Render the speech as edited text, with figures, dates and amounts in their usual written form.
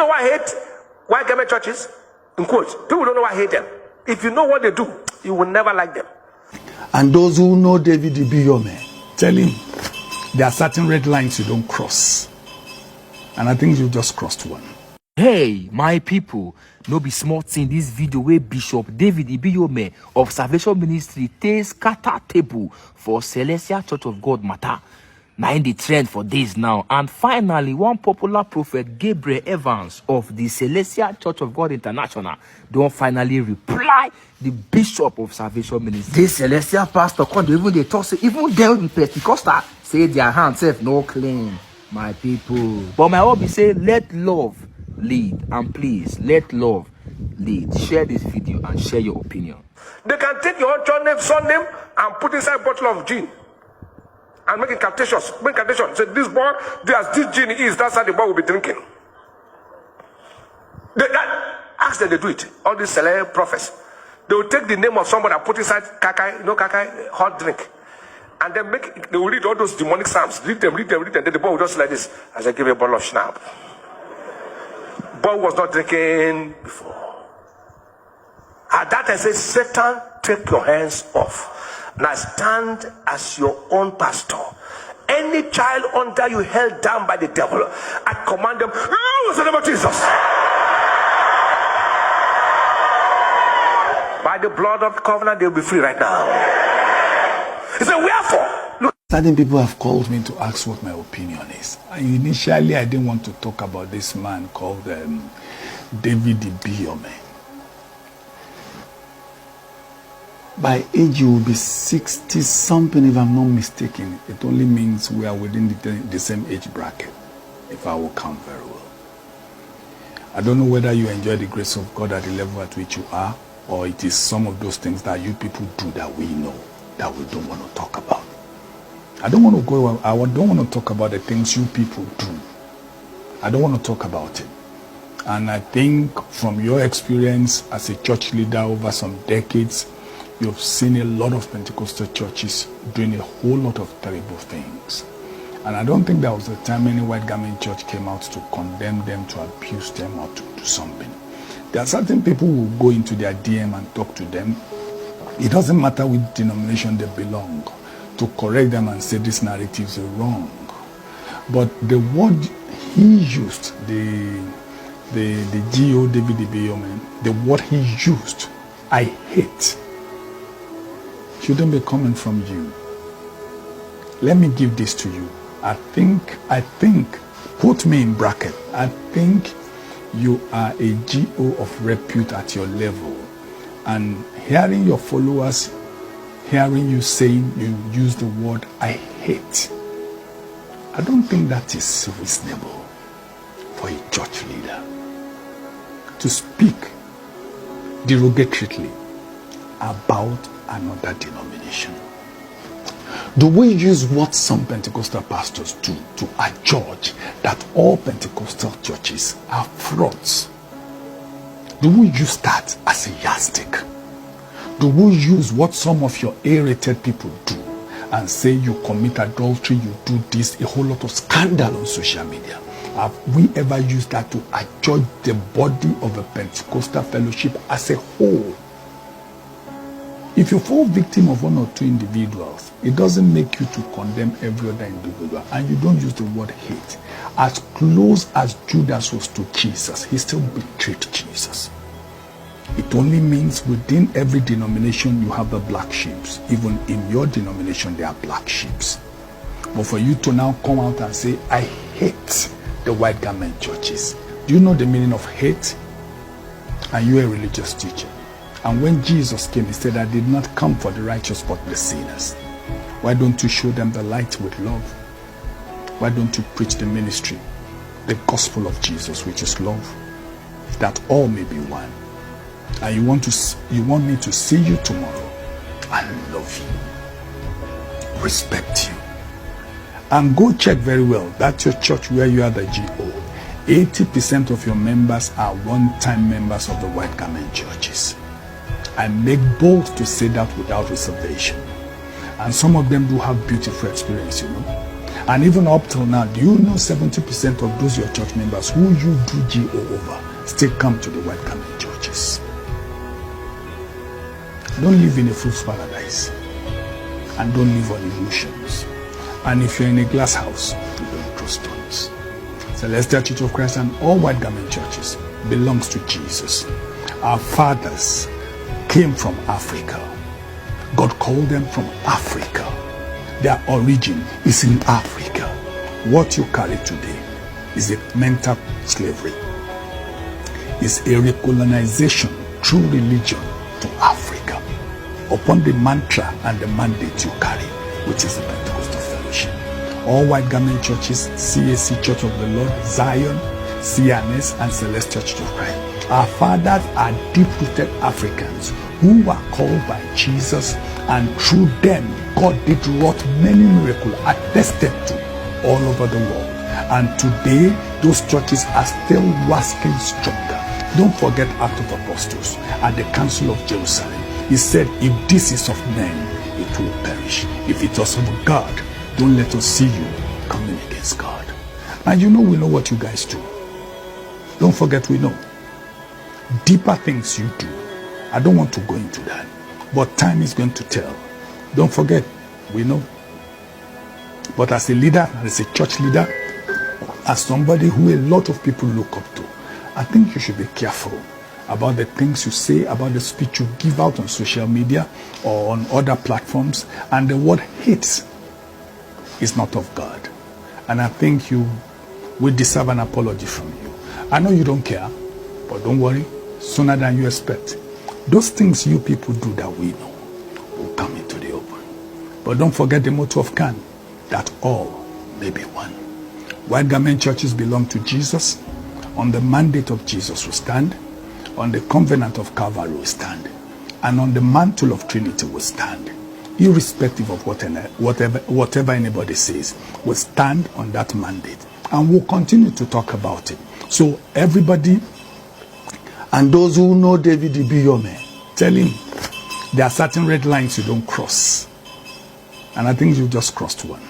know why I hate white garment churches? In quotes, people don't know why I hate them. If you know what they do, you will never like them. And those who know David Ibiyome, tell him there are certain red lines you don't cross. And I think you just crossed one. Hey, my people, no be smart in this video where Bishop David Ibiyome of Salvation Ministry takes scatter table for Celestial Church of God matter. Now in the trend for days now. And finally, one popular prophet, Gabriel Evans of the Celestial Church of God International, don't finally reply the Bishop of Salvation Ministry. This Celestial pastor can't even they talk, say, even there with Pentecostal say their hands have no claim, my people. But my hobby say, let love lead. And please, let love lead. Share this video and share your opinion. They can take your own child name, son name, and put inside a bottle of gin. And make incantations. Make incantations. Say, this boy, as this gin is, that's how the boy will be drinking. Ask them to do it. All these celeb prophets. They will take the name of somebody and put inside kakai, kakai, hot drink. And then they will read all those demonic psalms. Read them. Then the boy will just like this. As I give you a bottle of schnapps. Boy was not drinking before. At that I say, Satan, take your hands off. Now stand as your own pastor. Any child under you held down by the devil, I command them, loose in the name of Jesus. By the blood of the covenant, they will be free right now. He said, wherefore? Look. Certain people have called me to ask what my opinion is. Initially, I didn't want to talk about this man called David Ibiyome. By age, you will be 60-something, if I'm not mistaken. It only means we are within the same age bracket, if I will count very well. I don't know whether you enjoy the grace of God at the level at which you are, or it is some of those things that you people do that we know, that we don't want to talk about. I don't want to talk about the things you people do. I don't want to talk about it. And I think from your experience as a church leader over some decades, you've seen a lot of Pentecostal churches doing a whole lot of terrible things. And I don't think there was a time any white garment church came out to condemn them, to abuse them, or to do something. There are certain people who go into their DM and talk to them. It doesn't matter which denomination they belong, to correct them and say these narratives are wrong. But the word he used, the G.O. David Ibiyome, the word he used, I hate, shouldn't be coming from you. Let me give this to you. I think, put me in bracket, I think you are a GO of repute at your level. And hearing your followers, hearing you saying you use the word I hate, I don't think that is reasonable for a church leader to speak derogatorily about another denomination. Do we use what some Pentecostal pastors do to adjudge that all Pentecostal churches are frauds? Do we use that as a yardstick? Do we use what some of your A-rated people do and say you commit adultery, you do this, a whole lot of scandal on social media? Have we ever used that to adjudge the body of a Pentecostal fellowship as a whole? If you fall victim of one or two individuals, it doesn't make you to condemn every other individual, and you don't use the word hate. As close as Judas was to Jesus, he still betrayed Jesus. It only means within every denomination you have the black sheep. Even in your denomination there are black sheep. But for you to now come out and say, I hate the white garment churches. Do you know the meaning of hate? Are you a religious teacher? And when Jesus came, he said, I did not come for the righteous but the sinners. Why don't you show them the light with love? Why don't you preach the ministry, the gospel of Jesus, which is love, that all may be one? And you want me to see you tomorrow and love you, respect you. And go check very well, that's your church where you are the GO. 80% of your members are one-time members of the white garment churches. I make bold to say that without reservation. And some of them do have beautiful experience, you know. And even up till now, do you know 70% of those your church members who you do GO over still come to the white garment churches? Don't live in a fool's paradise. And don't live on illusions. And if you're in a glass house, you don't throw stones. Celestial Church of Christ and all white garment churches belongs to Jesus. Our fathers came from Africa. God called them from Africa. Their origin is in Africa. What you carry today is a mental slavery. It's a recolonization through religion to Africa upon the mantra and the mandate you carry, which is the Pentecostal fellowship. All white garment churches, CAC Church of the Lord, Zion, CNS, and Celestial Church of Christ. Our fathers are deep-rooted Africans who were called by Jesus, and through them, God did wrought many miracles attested to all over the world. And today, those churches are still waxing stronger. Don't forget Acts of Apostles at the Council of Jerusalem. He said, if this is of men, it will perish. If it was of God, don't let us see you coming against God. And you know we know what you guys do. Don't forget we know. Deeper things you do. I don't want to go into that. But time is going to tell. Don't forget, we know. But as a leader, as a church leader, as somebody who a lot of people look up to, I think you should be careful about the things you say, about the speech you give out on social media or on other platforms. And the word hate is not of God. And I think you will deserve an apology from you. I know you don't care, but don't worry, sooner than you expect. Those things you people do that we know will come into the open. But don't forget the motto of Khan, that all may be one. White garment churches belong to Jesus. On the mandate of Jesus we stand. On the covenant of Calvary we stand. And on the mantle of Trinity we stand. Irrespective of whatever anybody says, we stand on that mandate. And we'll continue to talk about it. So everybody, and those who know David Ibiyome, tell him there are certain red lines you don't cross. And I think you just crossed one.